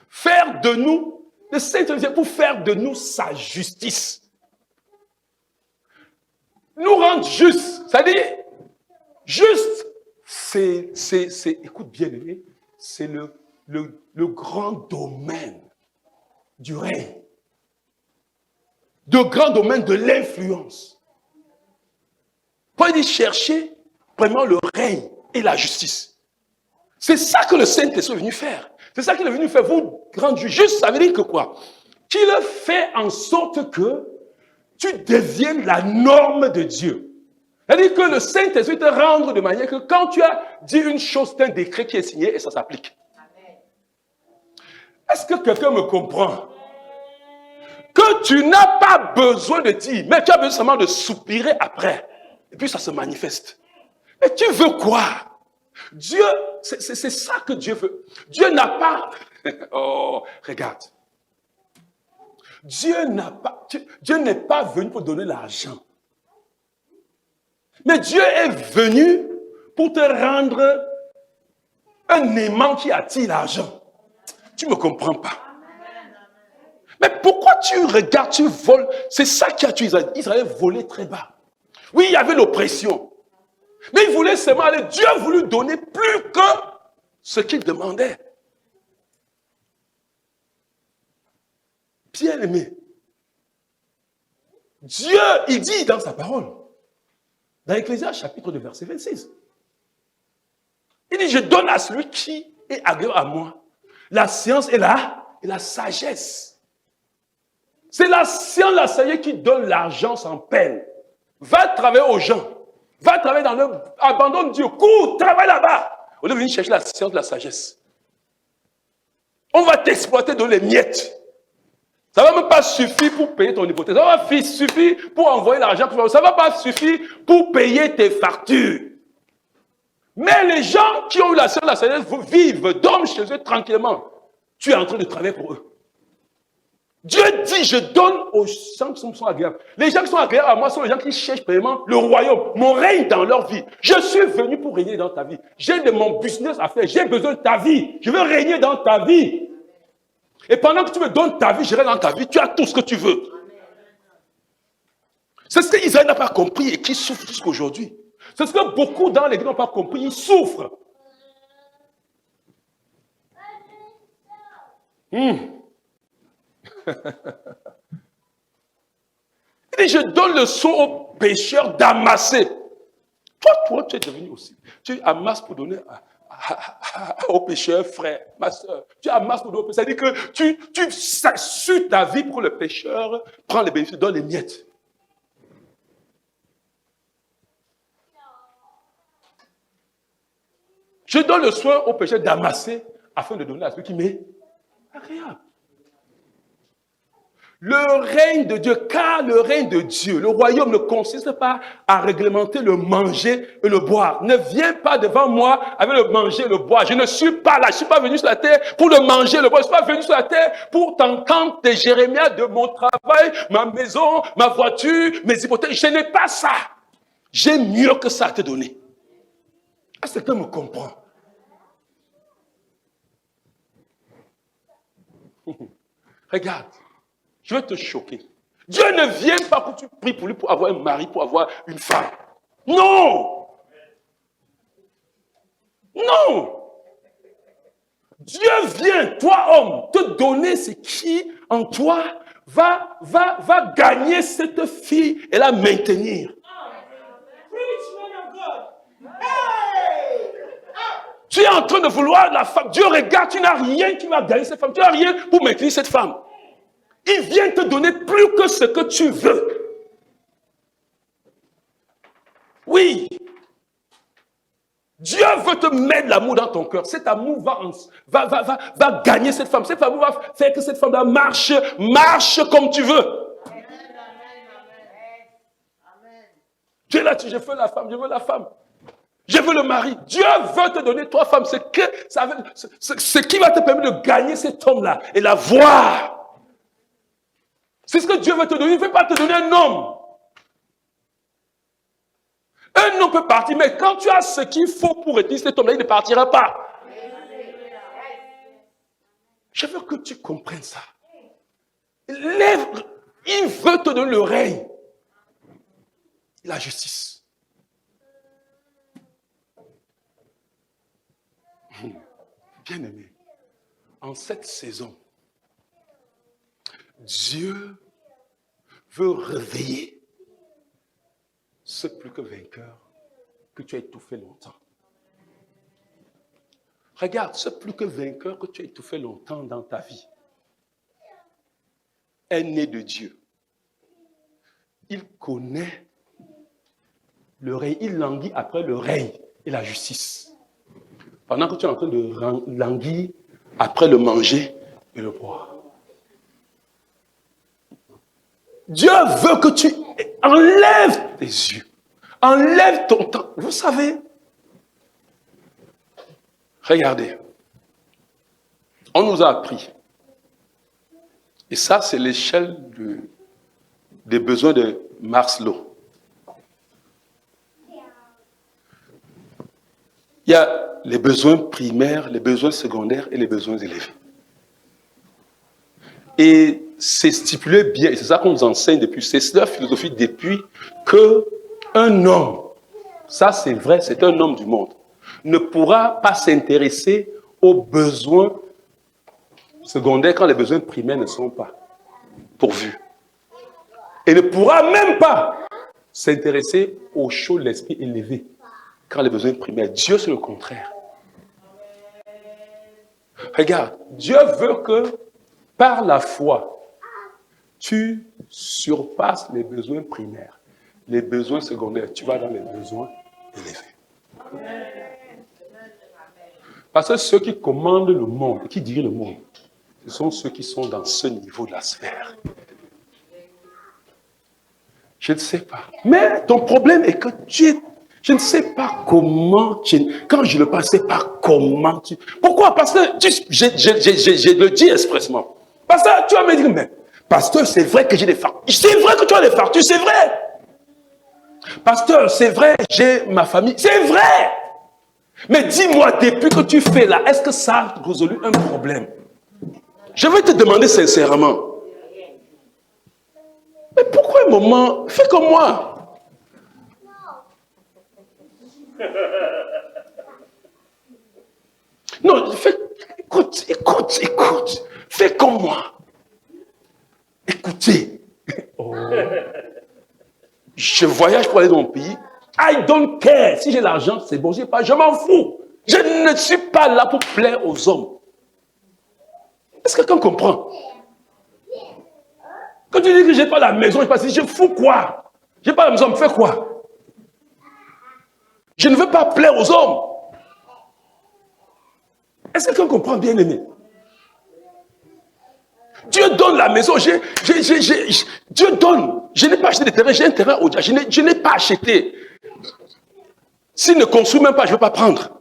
faire de nous, le Saint-Esprit pour faire de nous sa justice. Nous rendre justes, c'est-à-dire, juste, écoute bien aimé, c'est le grand domaine du règne. Le grand domaine de l'influence. Paul dit chercher vraiment le règne et la justice. C'est ça que le Saint-Esprit est venu faire. C'est ça qu'il est venu faire, vous rendre juste. Ça veut dire que quoi? Qu'il fait en sorte que tu deviennes la norme de Dieu. C'est-à-dire que le Saint-Esprit te rende de manière que quand tu as dit une chose, c'est un décret qui est signé et ça s'applique. Est-ce que quelqu'un me comprend? Que tu n'as pas besoin de dire, mais tu as besoin seulement de soupirer après. Et puis ça se manifeste. Mais tu veux quoi? Dieu, c'est ça que Dieu veut. Dieu n'a pas... Oh, regarde. Dieu n'est pas venu pour donner l'argent. Mais Dieu est venu pour te rendre un aimant qui attire l'argent. Tu ne me comprends pas. Mais pourquoi tu regardes, tu voles? C'est ça qui a tué Israël. Israël volait très bas. Oui, il y avait l'oppression. Mais il voulait seulement aller. Dieu a voulu donner plus que ce qu'il demandait. Bien aimé. Dieu, il dit dans sa parole, dans Ecclésiaste chapitre 2, verset 26, il dit, je donne à celui qui est agréable à moi la science et la sagesse. C'est la science, la sagesse qui donne l'argent sans peine. Va travailler aux gens. Va travailler dans le... Abandonne Dieu. Cours, travaille là-bas. Au lieu de venir chercher la science, la sagesse. On va t'exploiter dans les miettes. Ça ne va même pas suffire pour payer ton hypothèque. Ça va suffire pour envoyer l'argent. Ça ne va pas suffire pour payer tes factures. Mais les gens qui ont eu la science, la sagesse vivent, dorment chez eux tranquillement. Tu es en train de travailler pour eux. Dieu dit, je donne aux gens qui sont agréables. Les gens qui sont agréables à moi sont les gens qui cherchent vraiment le royaume, mon règne dans leur vie. Je suis venu pour régner dans ta vie. J'ai de mon business à faire. J'ai besoin de ta vie. Je veux régner dans ta vie. Et pendant que tu me donnes ta vie, je règne dans ta vie. Tu as tout ce que tu veux. C'est ce que Israël n'a pas compris et qui souffre jusqu'à aujourd'hui. C'est ce que beaucoup dans l'église n'ont pas compris. Ils souffrent. Il dit, je donne le sceau aux pécheurs d'amasser. Toi, tu es devenu aussi. Tu amasses pour donner aux pécheurs, frère, ma soeur. Tu amasses pour donner aux pécheurs. C'est-à-dire que tu sues ta vie pour le pécheur, prends les bénéfices, donne les miettes. Je donne le soin aux pécheurs d'amasser afin de donner à celui qui m'est agréable. Le règne de Dieu, car le règne de Dieu, le royaume ne consiste pas à réglementer le manger et le boire. Ne viens pas devant moi avec le manger et le boire. Je ne suis pas là, je ne suis pas venu sur la terre pour le manger et le boire. Je ne suis pas venu sur la terre pour t'entendre tes jérémias de mon travail, ma maison, ma voiture, mes hypothèques. Je n'ai pas ça. J'ai mieux que ça à te donner. Est-ce que tu me comprends? Regarde. Je vais te choquer. Dieu ne vient pas pour que tu pries pour lui, pour avoir un mari, pour avoir une femme. Non! Non! Dieu vient, toi homme, te donner ce qui en toi va gagner cette fille et la maintenir. Tu es en train de vouloir la femme. Dieu regarde, tu n'as rien qui va gagner cette femme. Tu n'as rien pour maintenir cette femme. Il vient te donner plus que ce que tu veux. Oui. Dieu veut te mettre l'amour dans ton cœur. Cet amour va gagner cette femme. Cet amour va faire que cette femme-là marche comme tu veux. Tu es là, je veux la femme, je veux la femme. Je veux le mari. Dieu veut te donner trois femmes. Ce qui va te permettre de gagner cet homme-là et la voir. C'est ce que Dieu veut te donner. Il ne veut pas te donner un homme. Un homme peut partir, mais quand tu as ce qu'il faut pour éteindre cet homme-là, il ne partira pas. Je veux que tu comprennes ça. Il veut te donner le règne. La justice. Bien aimé, en cette saison, Dieu veut réveiller ce plus que vainqueur que tu as étouffé longtemps. Regarde, ce plus que vainqueur que tu as étouffé longtemps dans ta vie est né de Dieu. Il connaît le règne, il languit après le règne et la justice. Pendant que tu es en train de languir après le manger et le boire. Dieu veut que tu enlèves tes yeux, enlèves ton temps. Vous savez, regardez, on nous a appris, et ça c'est l'échelle des besoins de Maslow. Il y a les besoins primaires, les besoins secondaires et les besoins élevés. Et c'est stipulé bien, et c'est ça qu'on nous enseigne depuis, c'est la philosophie depuis qu'un homme, ça c'est vrai, c'est un homme du monde, ne pourra pas s'intéresser aux besoins secondaires quand les besoins primaires ne sont pas pourvus. Et ne pourra même pas s'intéresser aux choses de l'esprit élevé quand les besoins primaires. Dieu, c'est le contraire. Regarde, Dieu veut que par la foi, tu surpasses les besoins primaires, les besoins secondaires. Tu vas dans les besoins élevés. Parce que ceux qui commandent le monde, qui dirigent le monde, ce sont ceux qui sont dans ce niveau de la sphère. Je ne sais pas. Mais ton problème est que je ne sais pas comment, quand je le passe, je ne sais pas comment tu... Pourquoi? Parce que je le dis expressement. Parce que tu vas me dire, mais pasteur, c'est vrai que j'ai des fartures. C'est vrai que tu as des fartures, c'est vrai. Pasteur, c'est vrai, j'ai ma famille. C'est vrai. Mais dis-moi, depuis que tu fais là, est-ce que ça a résolu un problème? Je vais te demander sincèrement. Mais pourquoi un moment, fais comme moi. Non, écoute. Fais comme moi. Écoutez. Oh. Je voyage pour aller dans mon pays. I don't care. Si j'ai l'argent, c'est bon. J'ai pas, je m'en fous. Je ne suis pas là pour plaire aux hommes. Est-ce que quelqu'un comprend? Quand tu dis que je n'ai pas la maison, je fous quoi? Je n'ai pas la maison, me fais quoi? Je ne veux pas plaire aux hommes. Est-ce que quelqu'un comprend, bien aimé? Dieu donne la maison. Dieu donne. Je n'ai pas acheté de terrain, j'ai un terrain au diable. Je n'ai pas acheté. S'il ne construit même pas, je ne vais pas prendre.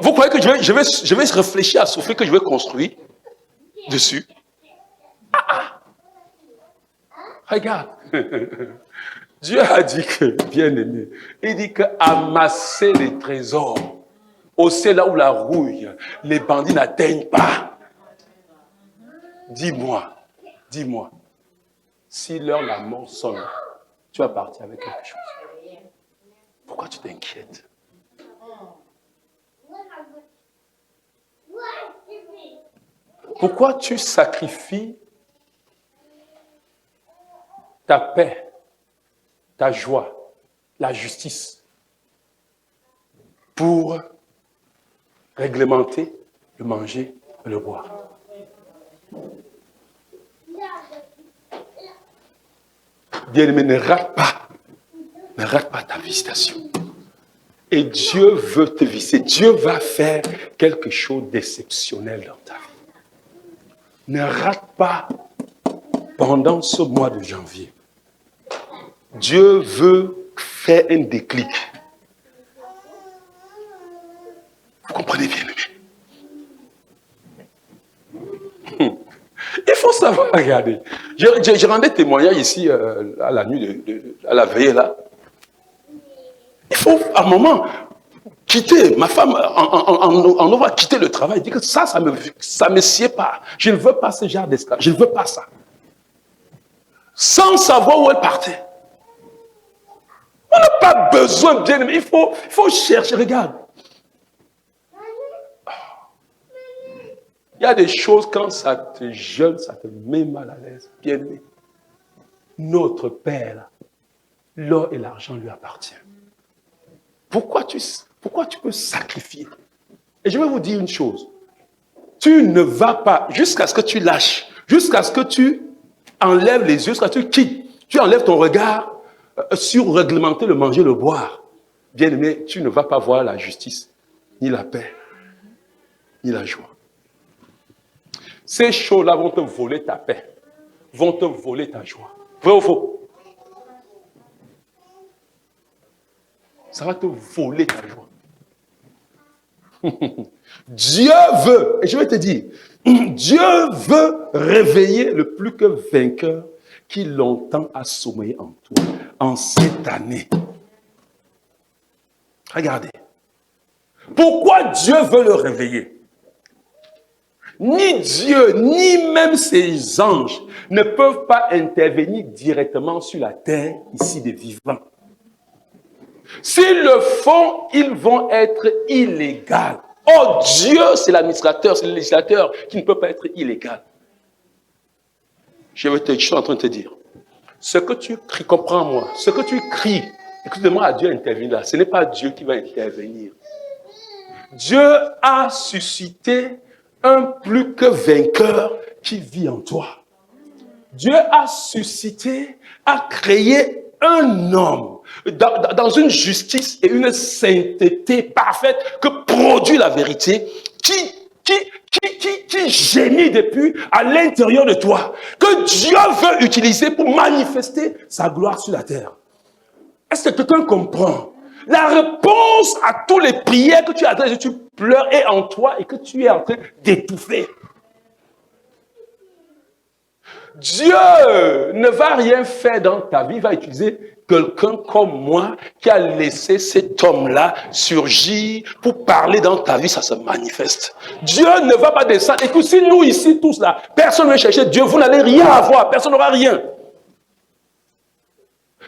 Vous croyez que je vais réfléchir à souffler que je vais construire dessus? Regarde. Dieu a dit que, bien aimé, il dit que amasser les trésors, hausser là où la rouille, les bandits n'atteignent pas. Dis-moi, si l'heure la mort sonne, tu vas partir avec quelque chose. Pourquoi tu t'inquiètes? Pourquoi tu sacrifies ta paix, ta joie, la justice pour réglementer le manger et le boire? Bien-aimé, ne rate pas ta visitation. Et Dieu veut te visiter. Dieu va faire quelque chose d'exceptionnel dans ta vie. Ne rate pas pendant ce mois de janvier. Dieu veut faire un déclic. Vous comprenez bien, aimé? Il faut savoir, regardez. Je rendais témoignage ici à la nuit, à la veillée là. Il faut, à un moment, quitter. Ma femme, on va quitter le travail. Elle dit que ça me sied pas. Je ne veux pas ce genre d'esclave. Je ne veux pas ça. Sans savoir où elle partait. On n'a pas besoin, bien aimé. Il faut chercher. Regarde. Il y a des choses, quand ça te gêne, ça te met mal à l'aise. Bien aimé. Notre Père, l'or et l'argent lui appartiennent. Pourquoi tu peux sacrifier? Et je vais vous dire une chose. Tu ne vas pas, jusqu'à ce que tu lâches, jusqu'à ce que tu enlèves les yeux, jusqu'à ce que tu quittes, tu enlèves ton regard sur réglementer le manger, le boire. Bien aimé, tu ne vas pas voir la justice, ni la paix, ni la joie. Ces choses-là vont te voler ta paix, vont te voler ta joie. Vrai ou faux? Ça va te voler ta joie. Dieu veut, et je vais te dire, Dieu veut réveiller le plus que vainqueur qui longtemps a sommeillé en toi, en cette année. Regardez. Pourquoi Dieu veut le réveiller? Ni Dieu, ni même ses anges ne peuvent pas intervenir directement sur la terre ici des vivants. S'ils le font, ils vont être illégaux. Oh, Dieu, c'est l'administrateur, c'est le législateur qui ne peut pas être illégal. Je suis en train de te dire, ce que tu cries, comprends-moi, ce que tu cries, écoute-moi, à Dieu intervenir là, ce n'est pas Dieu qui va intervenir. Dieu a suscité un plus que vainqueur qui vit en toi. Dieu a suscité, a créé un homme dans une justice et une sainteté parfaite que produit la vérité qui gémit depuis à l'intérieur de toi, que Dieu veut utiliser pour manifester sa gloire sur la terre. Est-ce que quelqu'un comprend? La réponse à toutes les prières que tu adresses, que tu pleures est en toi et que tu es en train d'étouffer. Dieu ne va rien faire dans ta vie, il va utiliser quelqu'un comme moi qui a laissé cet homme-là surgir pour parler dans ta vie, ça se manifeste. Dieu ne va pas descendre. Écoute, si nous ici tous là, personne ne veut chercher Dieu, vous n'allez rien avoir, personne n'aura rien.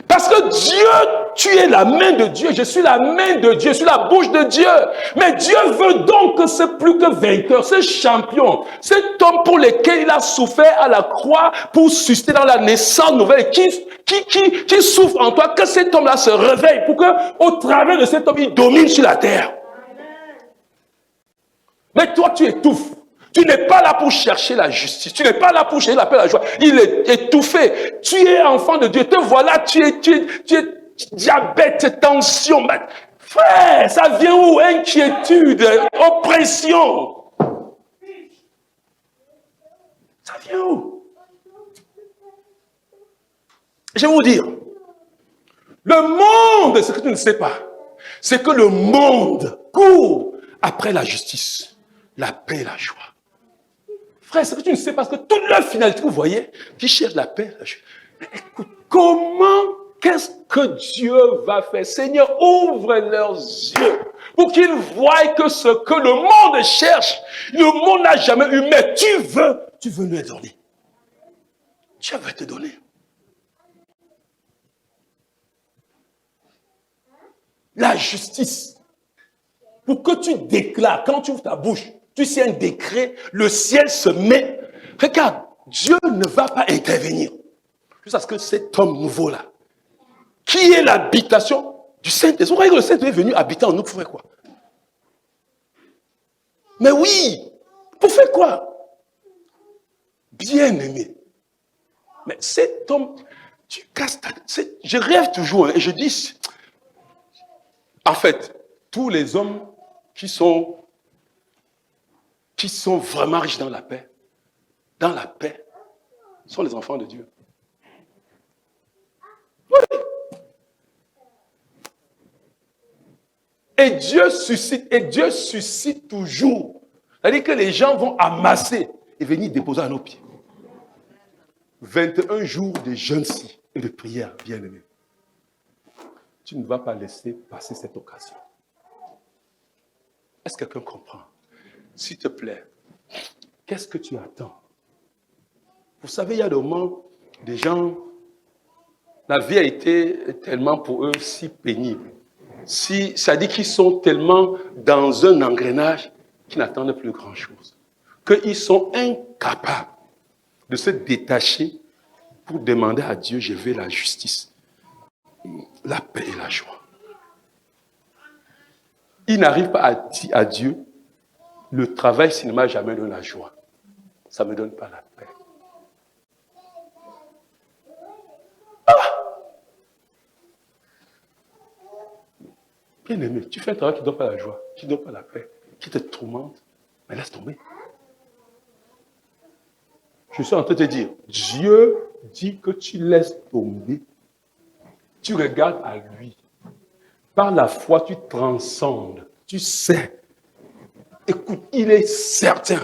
Parce que Dieu, tu es la main de Dieu, je suis la main de Dieu, je suis la bouche de Dieu. Mais Dieu veut donc que ce plus que vainqueur, ce champion, cet homme pour lequel il a souffert à la croix pour susciter dans la naissance nouvelle, qui souffre en toi, que cet homme-là se réveille pour que, au travers de cet homme, il domine sur la terre. Mais toi, tu étouffes. Tu n'es pas là pour chercher la justice. Tu n'es pas là pour chercher la paix, la joie. Il est étouffé. Tu es enfant de Dieu. Te voilà, tu es diabète, tension. Mais, frère, ça vient où? Inquiétude, oppression. Ça vient où? Je vais vous dire. Le monde, ce que tu ne sais pas, c'est que le monde court après la justice, la paix et la joie. Frère, c'est que tu ne sais pas, parce que toute leur finalité, vous voyez, qui cherchent la paix. Écoute, qu'est-ce que Dieu va faire? Seigneur, ouvre leurs yeux pour qu'ils voient que ce que le monde cherche, le monde n'a jamais eu, mais tu veux lui donner. Dieu veut te donner. La justice. Pour que tu déclares, quand tu ouvres ta bouche, tu sais un décret, le ciel se met. Regarde, Dieu ne va pas intervenir. Jusqu'à ce que cet homme nouveau-là, qui est l'habitation du Saint-Esprit. Vous voyez que le Saint-Esprit est venu habiter en nous pour faire quoi? Mais oui, pour faire quoi? Bien-aimé. Mais cet homme, tu casses ta... Je rêve toujours et je dis, en fait, tous les hommes qui sont vraiment riches dans la paix, sont les enfants de Dieu. Oui. Et Dieu suscite toujours. C'est-à-dire que les gens vont amasser et venir déposer à nos pieds. 21 jours de jeûne-ci et de prière, bien-aimé. Tu ne vas pas laisser passer cette occasion. Est-ce que quelqu'un comprend? S'il te plaît, qu'est-ce que tu attends? Vous savez, il y a des moments, des gens, la vie a été tellement pour eux si pénible. Ça dit qu'ils sont tellement dans un engrenage qu'ils n'attendent plus grand-chose. Qu'ils sont incapables de se détacher pour demander à Dieu, je veux la justice, la paix et la joie. Ils n'arrivent pas à dire à Dieu, le travail, ça ne m'a jamais donné la joie. Ça ne me donne pas la paix. Ah! Bien-aimé, tu fais un travail qui ne donne pas la joie, qui ne donne pas la paix, qui te tourmente, mais laisse tomber. Je suis en train de te dire, Dieu dit que tu laisses tomber, tu regardes à lui. Par la foi, tu transcendes, tu sais. Écoute, il est certain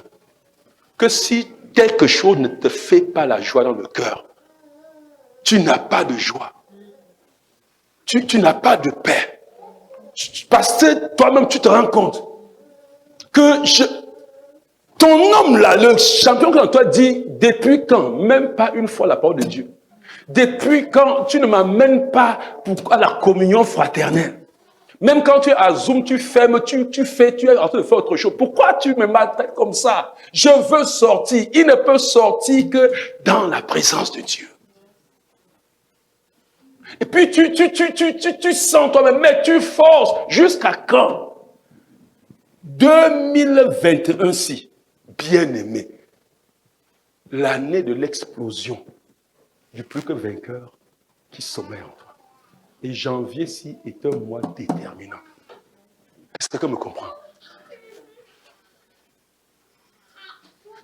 que si quelque chose ne te fait pas la joie dans le cœur, tu n'as pas de joie. Tu n'as pas de paix. parce que toi-même, tu te rends compte que ton homme là, le champion qui est en toi dit, depuis quand? Même pas une fois la parole de Dieu. Depuis quand tu ne m'amènes pas à la communion fraternelle? Même quand tu es à Zoom, tu fermes, tu es en train de faire autre chose. Pourquoi tu me maltraites comme ça? Je veux sortir. Il ne peut sortir que dans la présence de Dieu. Et puis tu sens toi-même, mais tu forces. Jusqu'à quand? 2021, bien-aimé, l'année de l'explosion du plus que vainqueur qui sommeille en toi. Et janvier-ci est un mois déterminant. Est-ce que tu me comprends?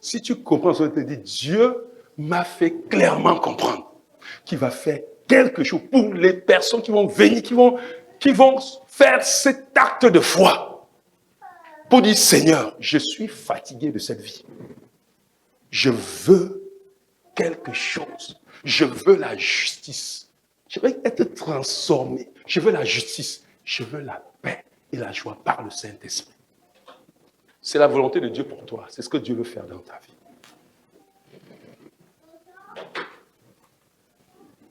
Si tu comprends ce que je te dis, Dieu m'a fait clairement comprendre qu'il va faire quelque chose pour les personnes qui vont venir, qui vont faire cet acte de foi. Pour dire, Seigneur, je suis fatigué de cette vie. Je veux quelque chose. Je veux la justice. Je veux être transformé. Je veux la justice. Je veux la paix et la joie par le Saint-Esprit. C'est la volonté de Dieu pour toi. C'est ce que Dieu veut faire dans ta vie.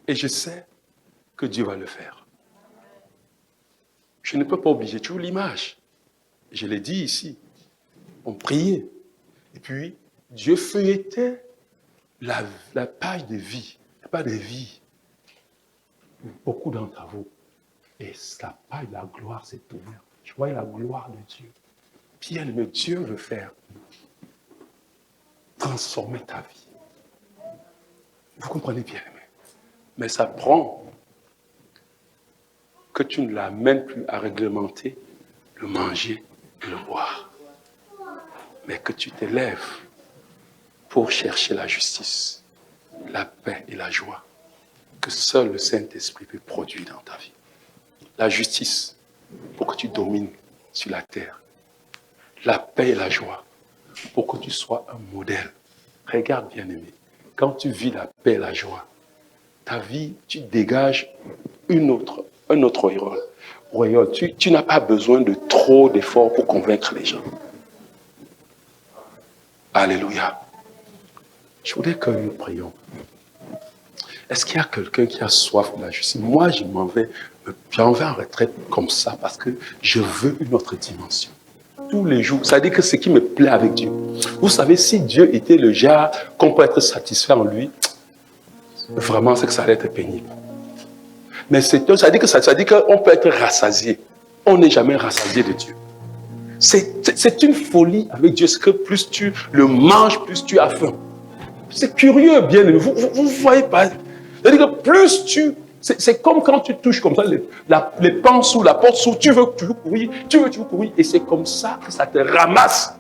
Et je sais que Dieu va le faire. Je ne peux pas obliger. Tu vois l'image. Je l'ai dit ici. On priait. Et puis, Dieu feuilletait la page de vie. La page de vie. Beaucoup d'entre vous. Et la page de la gloire s'est ouverte. Je voyais la gloire de Dieu. Bien-aimé, Dieu veut faire transformer ta vie. Vous comprenez bien, aimé? Mais ça prend que tu ne l'amènes plus à réglementer le manger et le boire. Mais que tu t'élèves pour chercher la justice, la paix et la joie que seul le Saint-Esprit peut produire dans ta vie. La justice pour que tu domines sur la terre. La paix et la joie pour que tu sois un modèle. Regarde, bien-aimé, quand tu vis la paix et la joie, ta vie, tu dégages un autre royaume. Tu n'as pas besoin de trop d'efforts pour convaincre les gens. Alléluia. Je voudrais que nous prions. Est-ce qu'il y a quelqu'un qui a soif de la justice? Moi, j'en vais en retraite comme ça parce que je veux une autre dimension. Tous les jours, ça veut dire que ce qui me plaît avec Dieu. Vous savez, si Dieu était le genre qu'on peut être satisfait en lui, vraiment, c'est que ça allait être pénible. Mais ça veut dire qu'on peut être rassasié. On n'est jamais rassasié de Dieu. C'est une folie avec Dieu. C'est que plus tu le manges, plus tu as faim. C'est curieux, bien aimé. Vous ne voyez pas. C'est-à-dire que plus tu... C'est comme quand tu touches comme ça les pans sous la porte sous, tu veux toujours courir, et c'est comme ça que ça te ramasse.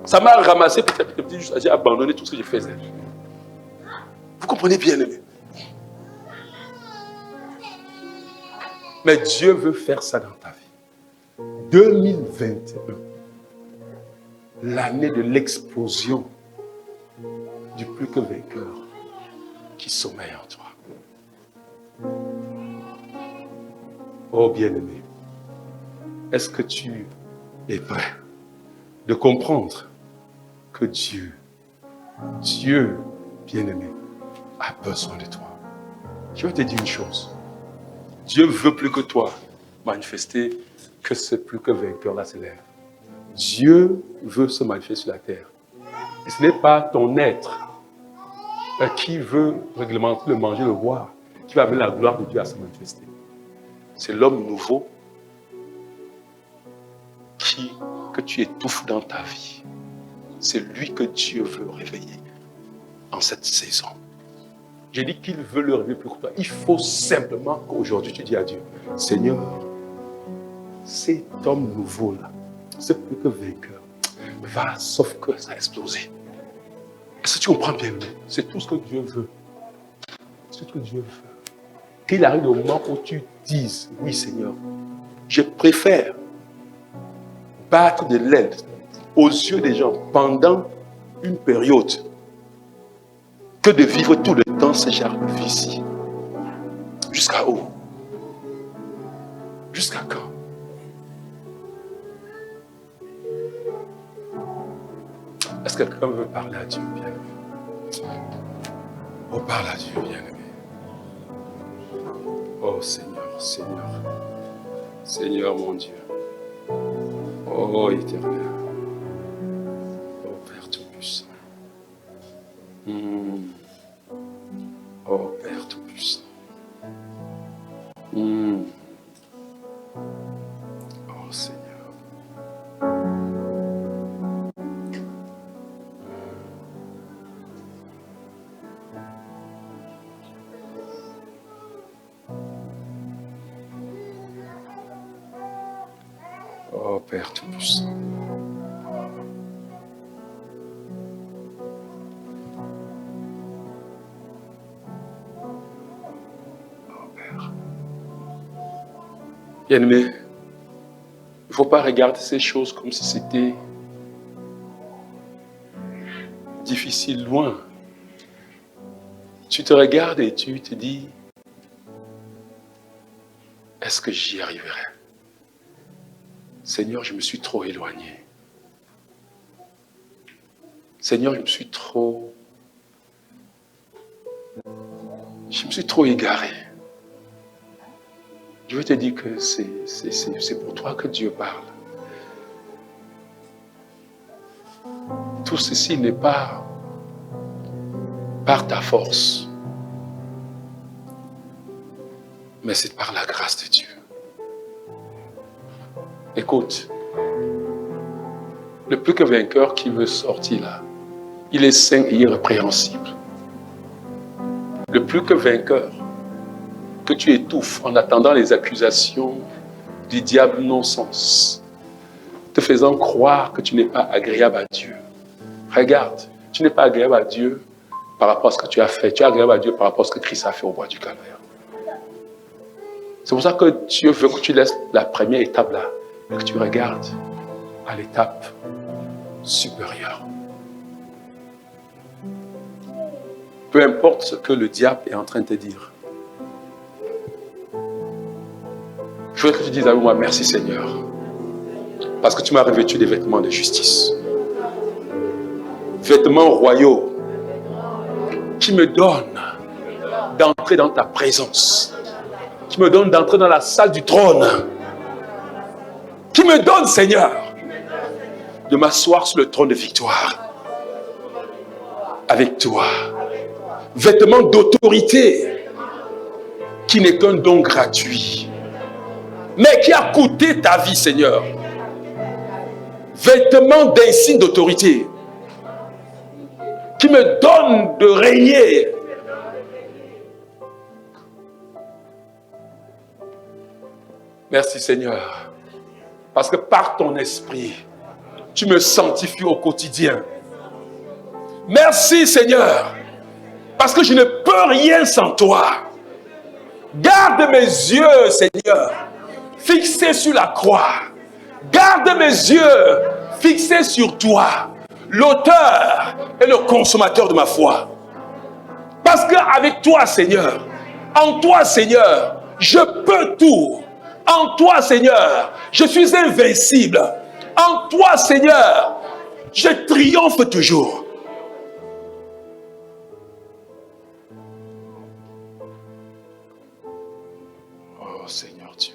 Ça m'a ramassé petit à petit, j'ai abandonné tout ce que je faisais. Vous comprenez bien, aimé? Mais Dieu veut faire ça dans ta vie. 2021, l'année de l'explosion du plus que vainqueur qui sommeille en toi. Oh bien-aimé, est-ce que tu es prêt de comprendre que Dieu, bien-aimé, a besoin de toi? Je vais te dire une chose. Dieu veut plus que toi manifester que ce plus que vainqueur-là s'élève. Dieu veut se manifester sur la terre. Et ce n'est pas ton être qui veut réglementer le manger, le boire, qui va amener la gloire de Dieu à se manifester. C'est l'homme nouveau que tu étouffes dans ta vie. C'est lui que Dieu veut réveiller en cette saison. J'ai dit qu'il veut le réveiller plus que toi. Il faut simplement qu'aujourd'hui tu dis à Dieu, Seigneur, cet homme nouveau-là, c'est plus que vainqueur, va, sauf que ça a explosé. Est-ce que tu comprends bien? C'est tout ce que Dieu veut. C'est tout ce que Dieu veut. Qu'il arrive au moment où tu dises, oui Seigneur, je préfère battre de l'aile aux yeux des gens pendant une période que de vivre tout le temps ce genre de vie-ci. Jusqu'à où? Jusqu'à quand? que quelqu'un veut parler à Dieu, bien-aimé? Oh, parle à Dieu, bien-aimé. Oh, Seigneur, Seigneur. Seigneur, mon Dieu. Oh, éternel. Oh, Père Tout-Puissant. Oh, Père Tout-Puissant. Oh, Seigneur. Oh, Père Tout-Puissant. Oh, Père. Bien-aimé, il ne faut pas regarder ces choses comme si c'était difficile, loin. Tu te regardes et tu te dis, est-ce que j'y arriverai? Seigneur, je me suis trop éloigné. Seigneur, je me suis trop égaré. Je veux te dire que c'est pour toi que Dieu parle. Tout ceci n'est pas par ta force, mais c'est par la grâce de Dieu. Écoute, le plus que vainqueur qui veut sortir là, il est saint et irrépréhensible. Le plus que vainqueur que tu étouffes en attendant les accusations du diable non-sens, te faisant croire que tu n'es pas agréable à Dieu. Regarde, tu n'es pas agréable à Dieu par rapport à ce que tu as fait. Tu es agréable à Dieu par rapport à ce que Christ a fait au bois du Calvaire. C'est pour ça que Dieu veut que tu laisses la première étape là et que tu regardes à l'étape supérieure. Peu importe ce que le diable est en train de te dire. Je veux que tu dises avec moi, merci Seigneur, parce que tu m'as revêtu des vêtements de justice. Vêtements royaux qui me donnent d'entrer dans ta présence, qui me donnent d'entrer dans la salle du trône, qui me donne, Seigneur, de m'asseoir sur le trône de victoire avec toi. Vêtements d'autorité qui n'est qu'un don gratuit, mais qui a coûté ta vie, Seigneur. Vêtements d'insigne d'autorité qui me donne de régner. Merci, Seigneur, parce que par ton esprit, tu me sanctifies au quotidien. Merci, Seigneur, parce que je ne peux rien sans toi. Garde mes yeux, Seigneur, fixés sur la croix. Garde mes yeux fixés sur toi, l'auteur et le consommateur de ma foi. Parce qu'avec toi, Seigneur, en toi, Seigneur, je peux tout. En toi, Seigneur, je suis invincible. En toi, Seigneur, je triomphe toujours. Oh Seigneur Dieu.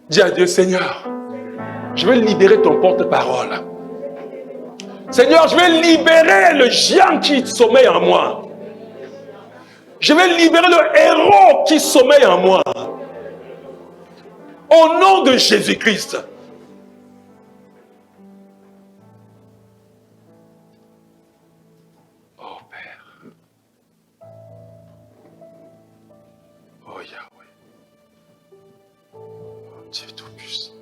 Dis à Dieu, Seigneur, je vais libérer ton porte-parole. Seigneur, je vais libérer le géant qui sommeille en moi. Je vais libérer le héros qui sommeille en moi. Au nom de Jésus-Christ. Oh Père. Oh Yahweh. Oh Dieu Tout-Puissant.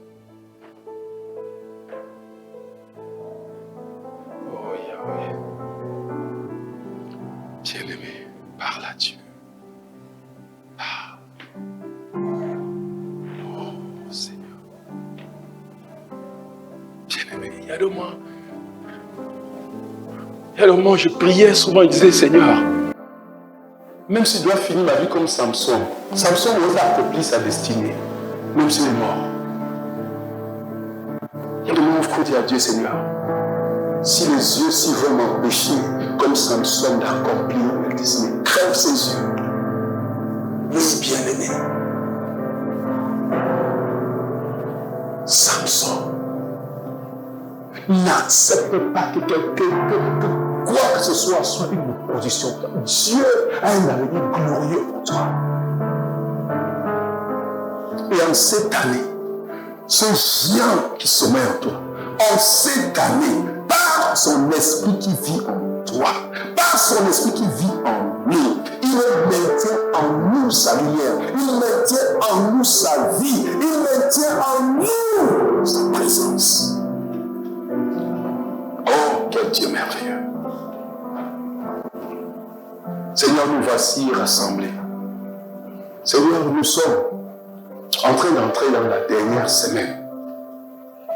Oh Yahweh. Bien-aimé, parle à Dieu. Parle. Oh Seigneur. Bien-aimé, il y a deux mois, je priais souvent, je disais, Seigneur, Même s'il doit finir ma vie comme Samson, Samson ose accomplir sa destinée, même s'il est mort. Il y a de moments où il faut dire à Dieu, Seigneur, si les yeux s'y veulent m'empêcher, comme Samson, d'accomplir ma destinée, crève ses yeux. Oui, bien-aimé. Samson n'accepte pas que quoi que ce soit une opposition. Dieu a un avenir glorieux pour toi. Et en cette année, ce géant qui sommeille en toi, en cette année, par son esprit qui vit en toi, par son esprit qui vit en nous, il maintient en nous sa lumière, il maintient en nous sa vie, il maintient en nous sa présence. Oh, quel Dieu merveilleux! Seigneur, nous voici rassemblés. Seigneur, nous sommes en train d'entrer dans la dernière semaine.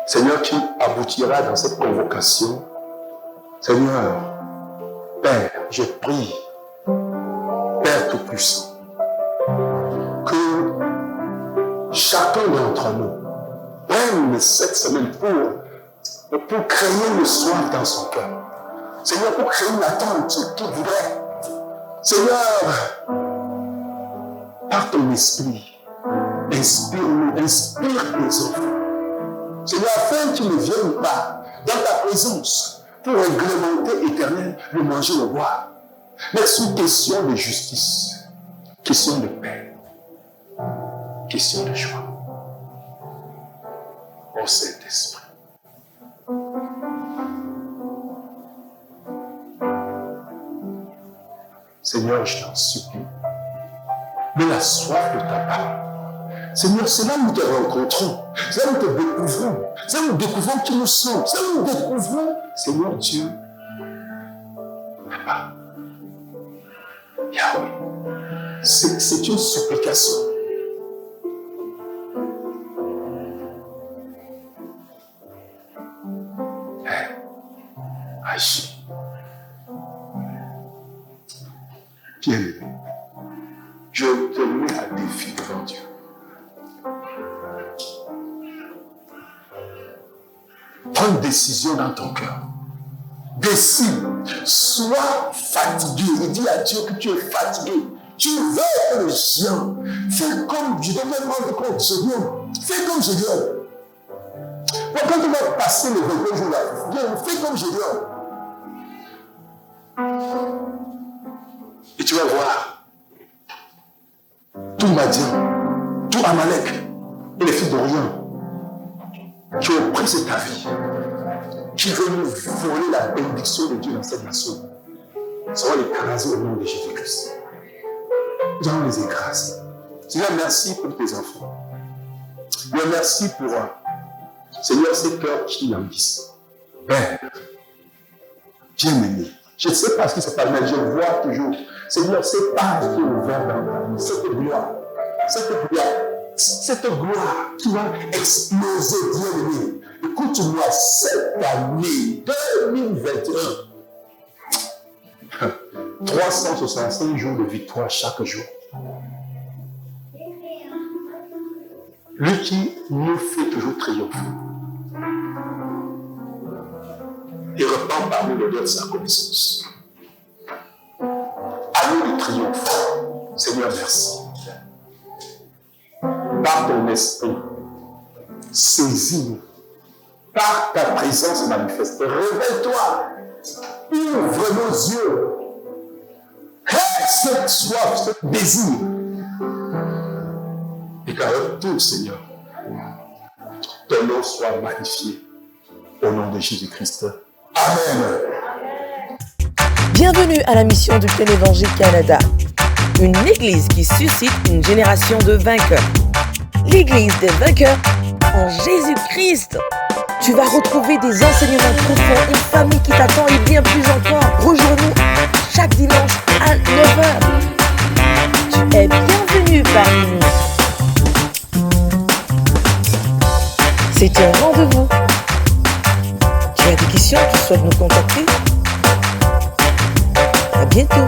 Seigneur, qui aboutira dans cette convocation. Seigneur, Père, je prie, Père Tout-Puissant, que chacun d'entre nous prenne cette semaine pour créer le soif dans son cœur. Seigneur, pour créer une attente qu'il voudrait. Seigneur, par ton esprit, inspire-nous, inspire tes enfants. Seigneur, afin que tu ne viennes pas dans ta présence pour réglementer éternel le manger, le boire, mais sous question de justice, question de paix, question de joie. Ô Saint-Esprit. Seigneur, je t'en supplie, mais la soif de ta parole. Seigneur, c'est là où nous te rencontrons, c'est là où nous te découvrons, c'est là où nous découvrons qui nous sommes, c'est là où nous découvrons, Seigneur Dieu, Papa, Yahweh, c'est une supplication. Agis. Bien-aimé, je te mets à défi devant Dieu. Prends une décision dans ton cœur. Décide. Sois fatigué. Et dis à Dieu que tu es fatigué. Tu veux être le géant. Fais comme je devais me rendre compte, Gédéon. Fais comme Gédéon. Quand tu vas passer le 22 jours là, fais comme Gédéon. Et tu vas voir tout Madian, tout Amalek et les fils d'Orient qui ont pris ta vie, qui veulent voler la bénédiction de Dieu dans cette nation, seront écrasés au nom de Jésus-Christ. Nous allons les écraser. Seigneur, merci pour tes enfants. Seigneur, merci pour Seigneur, ces cœurs qui languissent. Père, bien-aimé, je ne sais pas ce qui se passe, mais je vois toujours. Seigneur, c'est pas qui est ouvert dans ta vie, cette gloire qui va exploser, bien-aimé. Écoute-moi, cette année 2021, 365 jours de victoire chaque jour. Lui qui nous fait toujours triompher. Il repart parmi l'odeur de sa connaissance. À nous de triomphe. Seigneur, merci. Par ton esprit, saisis-nous. Par ta présence manifeste. Révèle-toi. Ouvre nos yeux. Cette soif, ce désir. Et qu'à retour, Seigneur, ton nom soit magnifié. Au nom de Jésus-Christ. Amen. Bienvenue à la mission du Plein Évangile Canada. Une église qui suscite une génération de vainqueurs. L'église des vainqueurs en Jésus-Christ. Tu vas retrouver des enseignements profonds, une famille qui t'attend et bien plus encore. Rejoins-nous chaque dimanche à 9h. Tu es bienvenu parmi nous. C'est un rendez-vous. Tu as des questions, tu souhaites nous contacter? À bientôt.